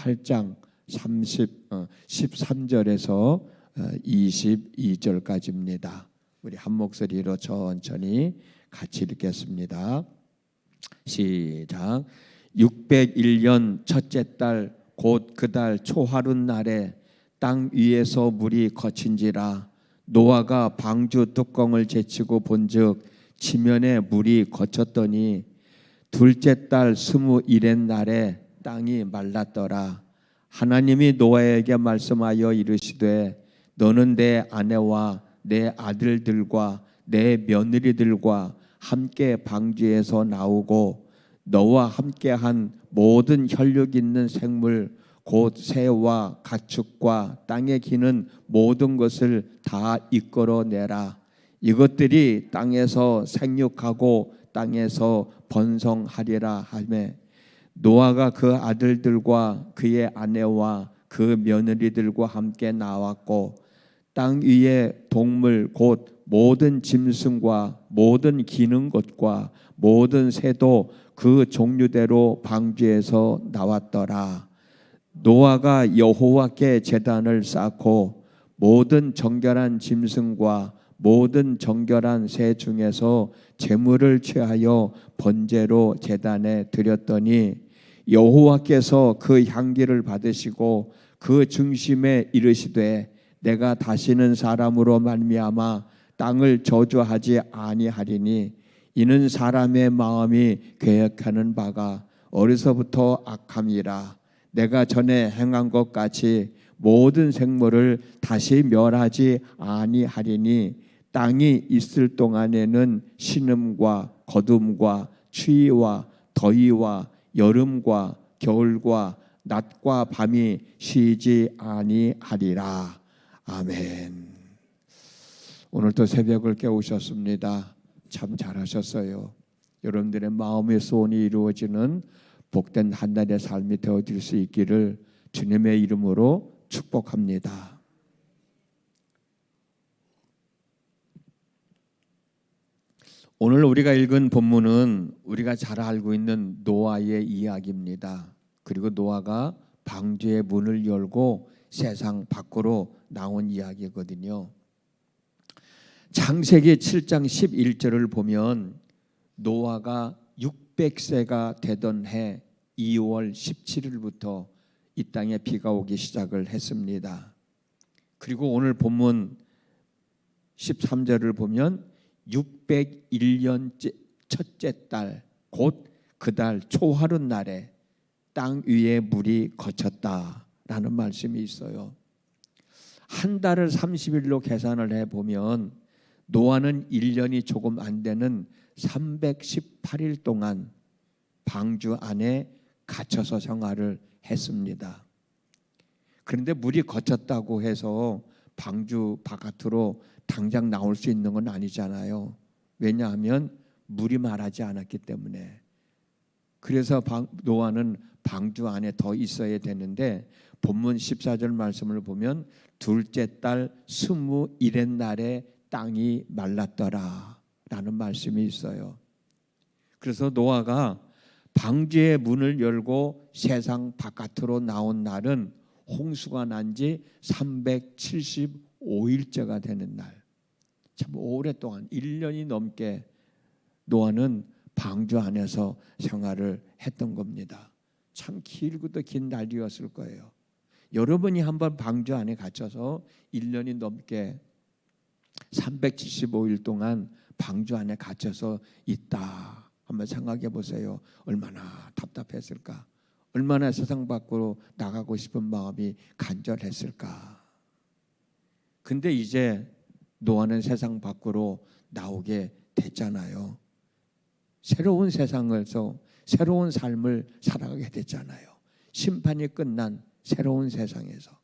8장 13절에서 22절까지입니다. 우리 한 목소리로 천천히 같이 읽겠습니다. 시작. 601년 첫째 달 곧 그 달 초하룻 날에 땅 위에서 물이 거친지라. 노아가 방주 뚜껑을 제치고 본즉 지면에 물이 거쳤더니 둘째 달 21의 날에 땅이 말랐더라. 하나님이 노아에게 말씀하여 이르시되 너는 내 아내와 내 아들들과 내 며느리들과 함께 방주에서 나오고 너와 함께한 모든 혈육 있는 생물 곧 새와 가축과 땅에 기는 모든 것을 다 이끌어내라. 이것들이 땅에서 생육하고 땅에서 번성하리라 하매 노아가 그 아들들과 그의 아내와 그 며느리들과 함께 나왔고 땅 위의 동물 곧 모든 짐승과 모든 기는 것과 모든 새도 그 종류대로 방주에서 나왔더라. 노아가 여호와께 제단을 쌓고 모든 정결한 짐승과 모든 정결한 새 중에서 제물을 취하여 번제로 제단에 드렸더니 여호와께서 그 향기를 받으시고 그 중심에 이르시되 내가 다시는 사람으로 말미암아 땅을 저주하지 아니하리니 이는 사람의 마음이 계획하는 바가 어려서부터 악함이라. 내가 전에 행한 것 같이 모든 생물을 다시 멸하지 아니하리니 땅이 있을 동안에는 신음과 거둠과 추위와 더위와 여름과 겨울과 낮과 밤이 쉬지 아니하리라. 아멘. 오늘도 새벽을 깨우셨습니다. 참 잘하셨어요. 여러분들의 마음의 소원이 이루어지는 복된 한 날의 삶이 되어질 수 있기를 주님의 이름으로 축복합니다. 오늘 우리가 읽은 본문은 우리가 잘 알고 있는 노아의 이야기입니다. 그리고 노아가 방주의 문을 열고 세상 밖으로 나온 이야기거든요. 창세기 7장 11절을 보면 노아가 600세가 되던 해 2월 17일부터 이 땅에 비가 오기 시작을 했습니다. 그리고 오늘 본문 13절을 보면 601년째 첫째 달 곧 그 달 초하룻 날에 땅 위에 물이 거쳤다라는 말씀이 있어요. 한 달을 30일로 계산을 해보면 노아는 1년이 조금 안 되는 318일 동안 방주 안에 갇혀서 생활을 했습니다. 그런데 물이 거쳤다고 해서 방주 바깥으로 당장 나올 수 있는 건 아니잖아요. 왜냐하면 물이 마르지 않았기 때문에. 그래서 노아는 방주 안에 더 있어야 되는데 본문 14절 말씀을 보면 둘째 달 21의 날에 땅이 말랐더라 라는 말씀이 있어요. 그래서 노아가 방주의 문을 열고 세상 바깥으로 나온 날은 홍수가 난 지 375일째가 되는 날. 참 오랫동안 1년이 넘게 노아는 방주 안에서 생활을 했던 겁니다. 참 길고도 긴 날이었을 거예요. 여러분이 한번 방주 안에 갇혀서 1년이 넘게 375일 동안 방주 안에 갇혀서 있다. 한번 생각해 보세요. 얼마나 답답했을까? 얼마나 세상 밖으로 나가고 싶은 마음이 간절했을까? 근데 이제 노아는 세상 밖으로 나오게 됐잖아요. 새로운 세상에서 새로운 삶을 살아가게 됐잖아요. 심판이 끝난 새로운 세상에서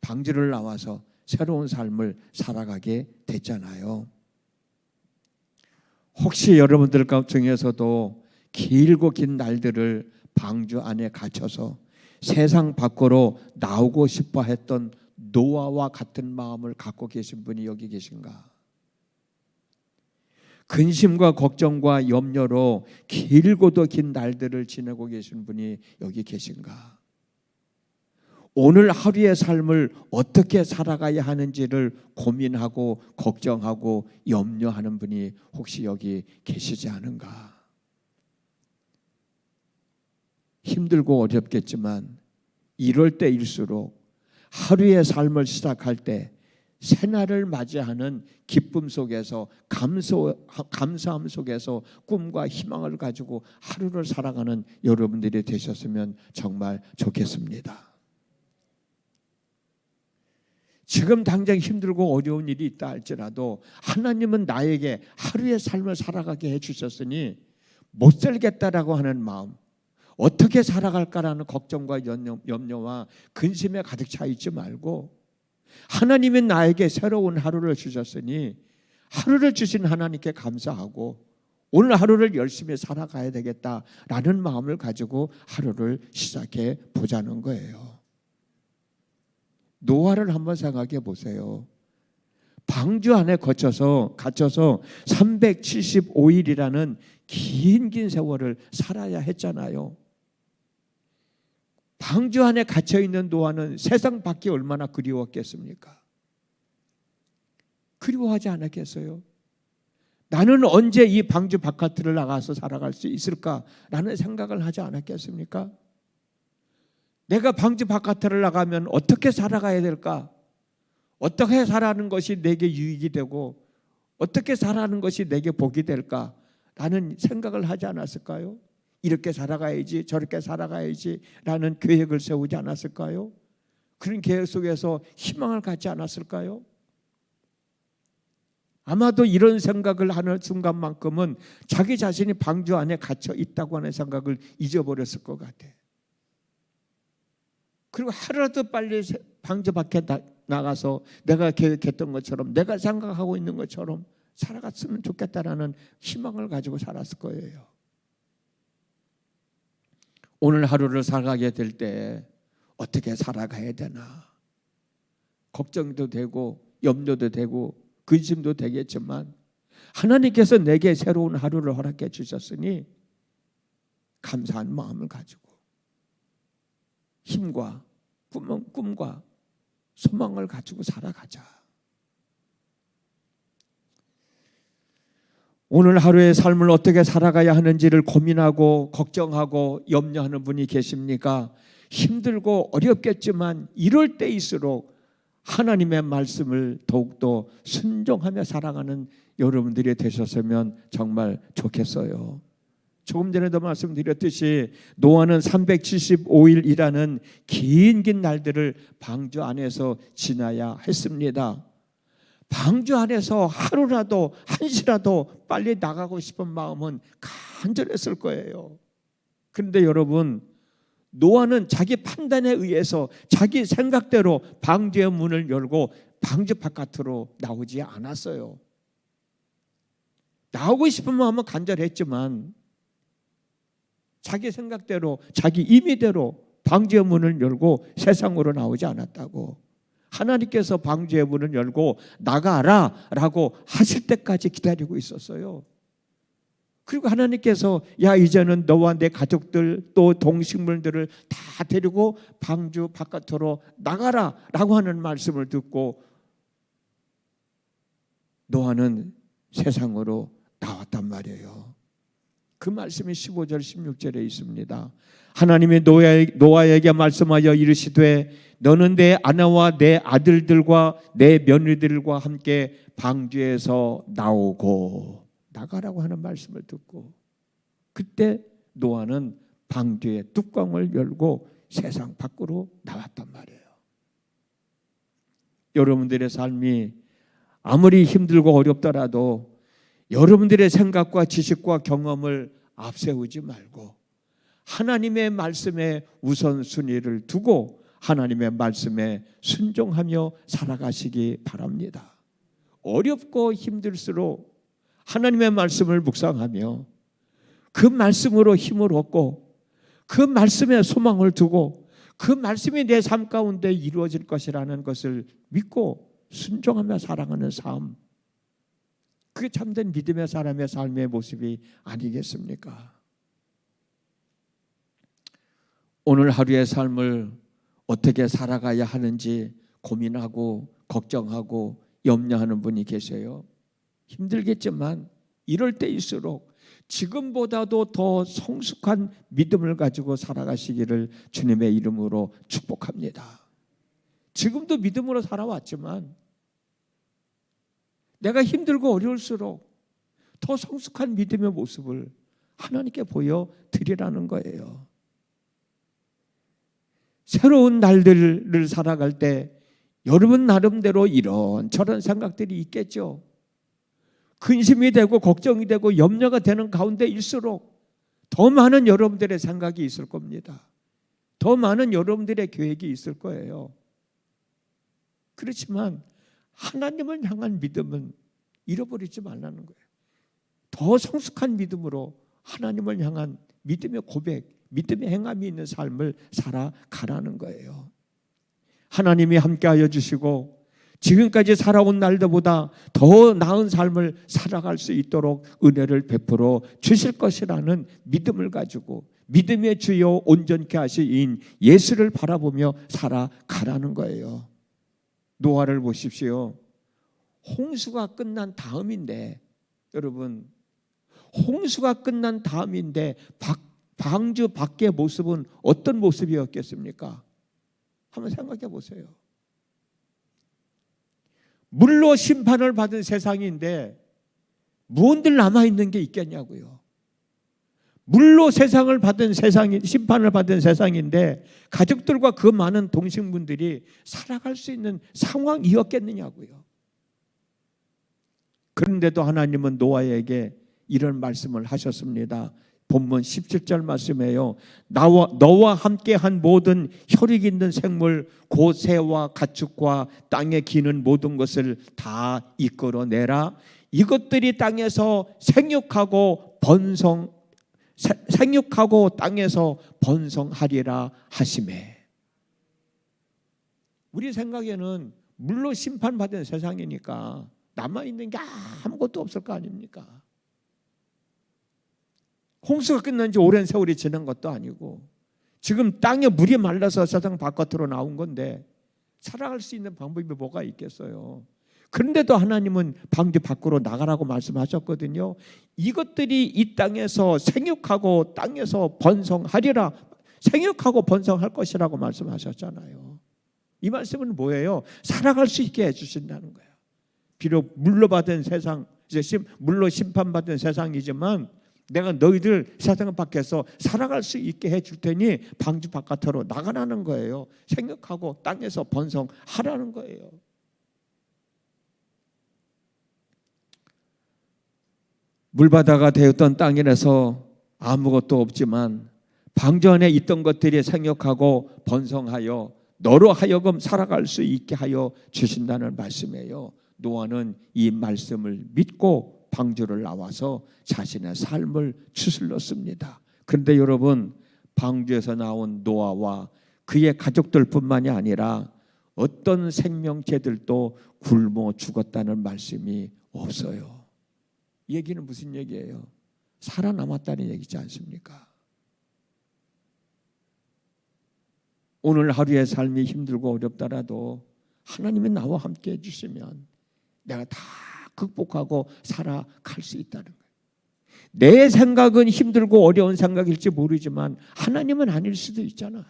방주를 나와서 새로운 삶을 살아가게 됐잖아요. 혹시 여러분들 중에서도 길고 긴 날들을 방주 안에 갇혀서 세상 밖으로 나오고 싶어 했던 노아와 같은 마음을 갖고 계신 분이 여기 계신가? 근심과 걱정과 염려로 길고도 긴 날들을 지내고 계신 분이 여기 계신가? 오늘 하루의 삶을 어떻게 살아가야 하는지를 고민하고 걱정하고 염려하는 분이 혹시 여기 계시지 않은가? 힘들고 어렵겠지만 이럴 때일수록 하루의 삶을 시작할 때 새날을 맞이하는 기쁨 속에서 감사함 속에서 꿈과 희망을 가지고 하루를 살아가는 여러분들이 되셨으면 정말 좋겠습니다. 지금 당장 힘들고 어려운 일이 있다 할지라도 하나님은 나에게 하루의 삶을 살아가게 해주셨으니 못 살겠다라고 하는 마음, 어떻게 살아갈까라는 걱정과 염려와 근심에 가득 차 있지 말고 하나님이 나에게 새로운 하루를 주셨으니 하루를 주신 하나님께 감사하고 오늘 하루를 열심히 살아가야 되겠다라는 마음을 가지고 하루를 시작해 보자는 거예요. 노아를 한번 생각해 보세요. 방주 안에 갇혀서 375일이라는 긴 세월을 살아야 했잖아요. 방주 안에 갇혀 있는 노아는 세상 밖이 얼마나 그리웠겠습니까? 그리워하지 않았겠어요? 나는 언제 이 방주 바깥을 나가서 살아갈 수 있을까라는 생각을 하지 않았겠습니까? 내가 방주 바깥을 나가면 어떻게 살아가야 될까? 어떻게 살아가는 것이 내게 유익이 되고 어떻게 살아가는 것이 내게 복이 될까라는 생각을 하지 않았을까요? 이렇게 살아가야지 저렇게 살아가야지 라는 계획을 세우지 않았을까요? 그런 계획 속에서 희망을 갖지 않았을까요? 아마도 이런 생각을 하는 순간만큼은 자기 자신이 방주 안에 갇혀 있다고 하는 생각을 잊어버렸을 것 같아. 그리고 하루라도 빨리 방주 밖에 나가서 내가 계획했던 것처럼 내가 생각하고 있는 것처럼 살아갔으면 좋겠다라는 희망을 가지고 살았을 거예요. 오늘 하루를 살아가게 될 때 어떻게 살아가야 되나 걱정도 되고 염려도 되고 근심도 되겠지만 하나님께서 내게 새로운 하루를 허락해 주셨으니 감사한 마음을 가지고 힘과 꿈과 소망을 가지고 살아가자. 오늘 하루의 삶을 어떻게 살아가야 하는지를 고민하고 걱정하고 염려하는 분이 계십니까? 힘들고 어렵겠지만 이럴 때일수록 하나님의 말씀을 더욱더 순종하며 살아가는 여러분들이 되셨으면 정말 좋겠어요. 조금 전에도 말씀드렸듯이 노아는 375일이라는 긴 날들을 방주 안에서 지나야 했습니다. 방주 안에서 하루라도 한시라도 빨리 나가고 싶은 마음은 간절했을 거예요. 그런데 여러분, 노아는 자기 판단에 의해서 자기 생각대로 방주의 문을 열고 방주 바깥으로 나오지 않았어요. 나오고 싶은 마음은 간절했지만 자기 생각대로 자기 임의대로 방주의 문을 열고 세상으로 나오지 않았다고. 하나님께서 방주의 문을 열고 나가라 라고 하실 때까지 기다리고 있었어요. 그리고 하나님께서 야 이제는 너와 내 가족들 또 동식물들을 다 데리고 방주 바깥으로 나가라 라고 하는 말씀을 듣고 노아는 세상으로 나왔단 말이에요. 그 말씀이 15절 16절에 있습니다. 하나님이 노아에게 말씀하여 이르시되 너는 내 아내와 내 아들들과 내 며느리들과 함께 방주에서 나오고 나가라고 하는 말씀을 듣고 그때 노아는 방주의 뚜껑을 열고 세상 밖으로 나왔단 말이에요. 여러분들의 삶이 아무리 힘들고 어렵더라도 여러분들의 생각과 지식과 경험을 앞세우지 말고 하나님의 말씀에 우선순위를 두고 하나님의 말씀에 순종하며 살아가시기 바랍니다. 어렵고 힘들수록 하나님의 말씀을 묵상하며 그 말씀으로 힘을 얻고 그 말씀에 소망을 두고 그 말씀이 내 삶 가운데 이루어질 것이라는 것을 믿고 순종하며 살아가는 삶, 그게 참된 믿음의 사람의 삶의 모습이 아니겠습니까? 오늘 하루의 삶을 어떻게 살아가야 하는지 고민하고 걱정하고 염려하는 분이 계세요. 힘들겠지만 이럴 때일수록 지금보다도 더 성숙한 믿음을 가지고 살아가시기를 주님의 이름으로 축복합니다. 지금도 믿음으로 살아왔지만 내가 힘들고 어려울수록 더 성숙한 믿음의 모습을 하나님께 보여드리라는 거예요. 새로운 날들을 살아갈 때 여러분 나름대로 이런 저런 생각들이 있겠죠. 근심이 되고 걱정이 되고 염려가 되는 가운데일수록 더 많은 여러분들의 생각이 있을 겁니다. 더 많은 여러분들의 계획이 있을 거예요. 그렇지만 하나님을 향한 믿음은 잃어버리지 말라는 거예요. 더 성숙한 믿음으로 하나님을 향한 믿음의 고백, 믿음의 행함이 있는 삶을 살아가라는 거예요. 하나님이 함께하여 주시고 지금까지 살아온 날들보다 더 나은 삶을 살아갈 수 있도록 은혜를 베풀어 주실 것이라는 믿음을 가지고 믿음의 주요 온전케 하신 예수를 바라보며 살아가라는 거예요. 노아를 보십시오. 홍수가 끝난 다음인데, 여러분, 홍수가 끝난 다음인데 방주 밖의 모습은 어떤 모습이었겠습니까? 한번 생각해 보세요. 물로 심판을 받은 세상인데 무언들 남아있는 게 있겠냐고요. 물로 세상을 받은 세상이, 심판을 받은 세상인데 가족들과 그 많은 동식물들이 살아갈 수 있는 상황이었겠느냐고요. 그런데도 하나님은 노아에게 이런 말씀을 하셨습니다. 본문 17절 말씀이에요. 너와 함께한 모든 혈육 있는 생물 곧 새와 가축과 땅에 기는 모든 것을 다 이끌어내라. 이것들이 땅에서 생육하고 땅에서 번성하리라 하시매. 우리 생각에는 물로 심판받은 세상이니까 남아있는 게 아무것도 없을 거 아닙니까? 홍수가 끝난 지 오랜 세월이 지난 것도 아니고 지금 땅에 물이 말라서 세상 바깥으로 나온 건데 살아갈 수 있는 방법이 뭐가 있겠어요? 그런데도 하나님은 방주 밖으로 나가라고 말씀하셨거든요. 이것들이 이 땅에서 생육하고 땅에서 번성하리라. 생육하고 번성할 것이라고 말씀하셨잖아요. 이 말씀은 뭐예요? 살아갈 수 있게 해주신다는 거예요. 비록 물로 받은 세상, 물로 심판받은 세상이지만 내가 너희들 세상 밖에서 살아갈 수 있게 해줄 테니 방주 바깥으로 나가라는 거예요. 생육하고 땅에서 번성하라는 거예요. 물바다가 되었던 땅이라서 아무것도 없지만 방주 안에 있던 것들이 생육하고 번성하여 너로 하여금 살아갈 수 있게 하여 주신다는 말씀이에요. 노아는 이 말씀을 믿고 방주를 나와서 자신의 삶을 추슬렀습니다. 그런데 여러분, 방주에서 나온 노아와 그의 가족들뿐만이 아니라 어떤 생명체들도 굶어 죽었다는 말씀이 없어요. 이 얘기는 무슨 얘기예요? 살아남았다는 얘기지 않습니까? 오늘 하루의 삶이 힘들고 어렵더라도 하나님이 나와 함께 해주시면 내가 다 극복하고 살아갈 수 있다는 거예요. 내 생각은 힘들고 어려운 생각일지 모르지만 하나님은 아닐 수도 있잖아.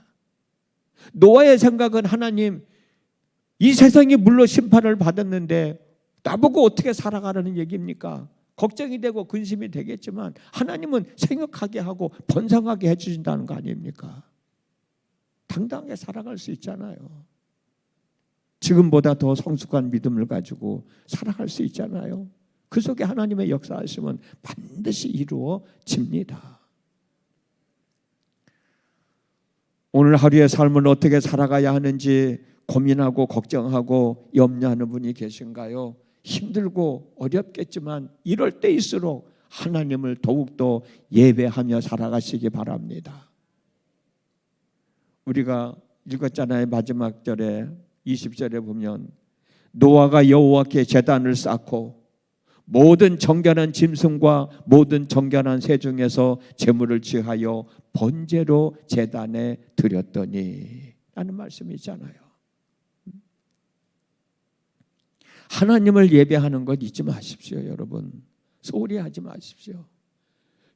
노아의 생각은 하나님, 이 세상이 물로 심판을 받았는데 나보고 어떻게 살아가라는 얘기입니까? 걱정이 되고 근심이 되겠지만 하나님은 생육하게 하고 번성하게 해주신다는 거 아닙니까? 당당하게 살아갈 수 있잖아요. 지금보다 더 성숙한 믿음을 가지고 살아갈 수 있잖아요. 그 속에 하나님의 역사하시면 반드시 이루어집니다. 오늘 하루의 삶을 어떻게 살아가야 하는지 고민하고 걱정하고 염려하는 분이 계신가요? 힘들고 어렵겠지만 이럴 때일수록 하나님을 더욱더 예배하며 살아가시기 바랍니다. 우리가 읽었잖아요. 마지막 절에 20절에 보면 노아가 여호와께 제단을 쌓고 모든 정결한 짐승과 모든 정결한 새 중에서 제물을 취하여 번제로 제단에 드렸더니 라는 말씀이 있잖아요. 하나님을 예배하는 것 잊지 마십시오, 여러분. 소홀히 하지 마십시오.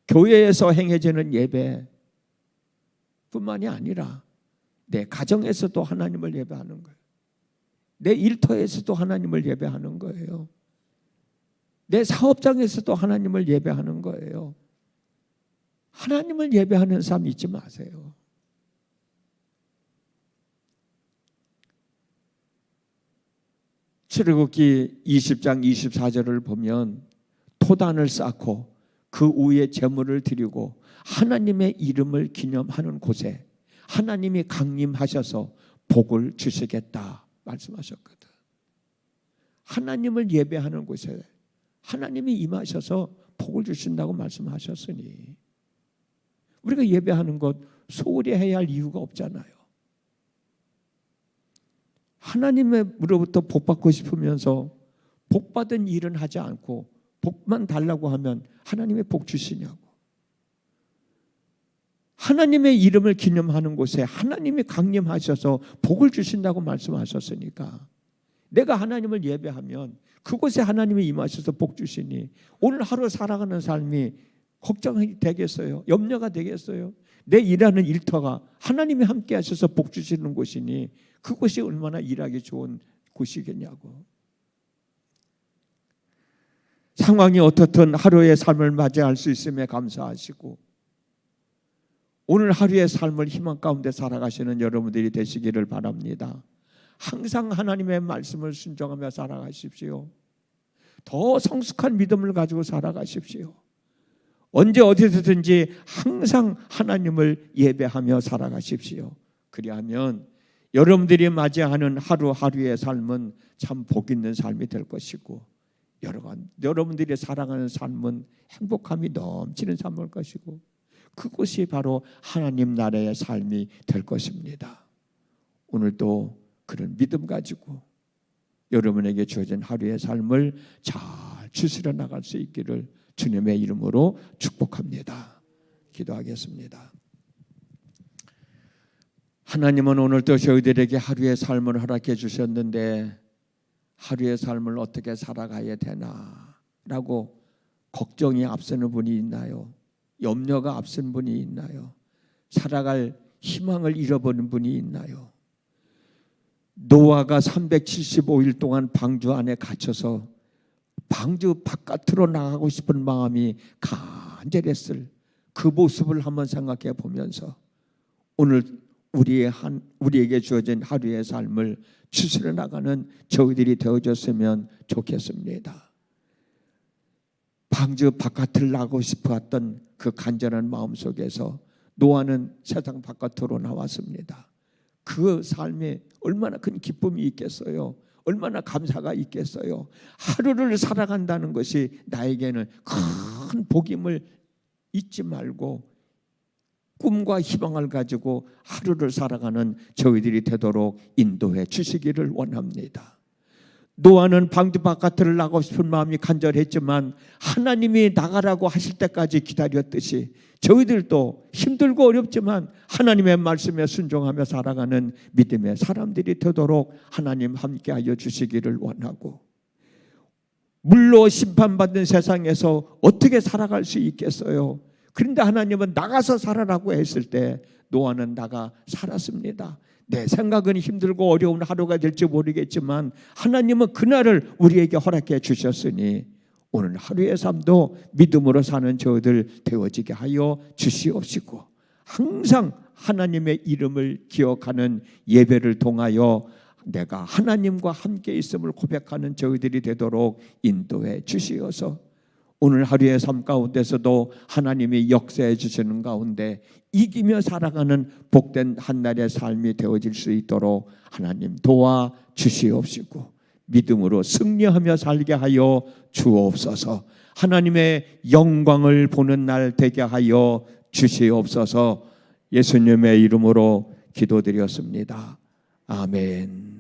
교회에서 행해지는 예배 뿐만이 아니라 내 가정에서도 하나님을 예배하는 거예요. 내 일터에서도 하나님을 예배하는 거예요. 내 사업장에서도 하나님을 예배하는 거예요. 하나님을 예배하는 삶 잊지 마세요. 출애굽기 20장 24절을 보면 토단을 쌓고 그 위에 제물을 드리고 하나님의 이름을 기념하는 곳에 하나님이 강림하셔서 복을 주시겠다 말씀하셨거든. 하나님을 예배하는 곳에 하나님이 임하셔서 복을 주신다고 말씀하셨으니 우리가 예배하는 것 소홀히 해야 할 이유가 없잖아요. 하나님으로부터 복 받고 싶으면서 복 받은 일은 하지 않고 복만 달라고 하면 하나님의 복 주시냐고. 하나님의 이름을 기념하는 곳에 하나님이 강림하셔서 복을 주신다고 말씀하셨으니까 내가 하나님을 예배하면 그곳에 하나님이 임하셔서 복 주시니 오늘 하루 살아가는 삶이 걱정이 되겠어요? 염려가 되겠어요? 내 일하는 일터가 하나님이 함께 하셔서 복 주시는 곳이니 그곳이 얼마나 일하기 좋은 곳이겠냐고. 상황이 어떻든 하루의 삶을 맞이할 수 있음에 감사하시고 오늘 하루의 삶을 희망 가운데 살아가시는 여러분들이 되시기를 바랍니다. 항상 하나님의 말씀을 순종하며 살아가십시오. 더 성숙한 믿음을 가지고 살아가십시오. 언제 어디서든지 항상 하나님을 예배하며 살아가십시오. 그리하면 여러분들이 맞이하는 하루하루의 삶은 참 복 있는 삶이 될 것이고 여러분들이 살아가는 삶은 행복함이 넘치는 삶일 것이고 그것이 바로 하나님 나라의 삶이 될 것입니다. 오늘도 그런 믿음 가지고 여러분에게 주어진 하루의 삶을 잘 추스려 나갈 수 있기를 주님의 이름으로 축복합니다. 기도하겠습니다. 하나님은 오늘도 저희들에게 하루의 삶을 허락해 주셨는데 하루의 삶을 어떻게 살아가야 되나라고 걱정이 앞서는 분이 있나요? 염려가 앞선 분이 있나요? 살아갈 희망을 잃어버린 분이 있나요? 노아가 375일 동안 방주 안에 갇혀서 방주 바깥으로 나가고 싶은 마음이 간절했을 그 모습을 한번 생각해 보면서 오늘 우리에게 주어진 하루의 삶을 추스려 나가는 저희들이 되어줬으면 좋겠습니다. 방주 바깥을 나가고 싶어했던 그 간절한 마음 속에서 노아는 세상 바깥으로 나왔습니다. 그 삶에 얼마나 큰 기쁨이 있겠어요? 얼마나 감사가 있겠어요? 하루를 살아간다는 것이 나에게는 큰 복임을 잊지 말고 꿈과 희망을 가지고 하루를 살아가는 저희들이 되도록 인도해 주시기를 원합니다. 노아는 방주 바깥을 나가고 싶은 마음이 간절했지만 하나님이 나가라고 하실 때까지 기다렸듯이 저희들도 힘들고 어렵지만 하나님의 말씀에 순종하며 살아가는 믿음의 사람들이 되도록 하나님 함께하여 주시기를 원하고 물로 심판받는 세상에서 어떻게 살아갈 수 있겠어요? 그런데 하나님은 나가서 살아라고 했을 때 노아는 나가 살았습니다. 내 생각은 힘들고 어려운 하루가 될지 모르겠지만 하나님은 그날을 우리에게 허락해 주셨으니 오늘 하루의 삶도 믿음으로 사는 저희들 되어지게 하여 주시옵시고 항상 하나님의 이름을 기억하는 예배를 통하여 내가 하나님과 함께 있음을 고백하는 저희들이 되도록 인도해 주시어서 오늘 하루의 삶 가운데서도 하나님이 역사해 주시는 가운데 이기며 살아가는 복된 한날의 삶이 되어질 수 있도록 하나님 도와 주시옵시고 믿음으로 승리하며 살게 하여 주옵소서. 하나님의 영광을 보는 날 되게 하여 주시옵소서. 예수님의 이름으로 기도드렸습니다. 아멘.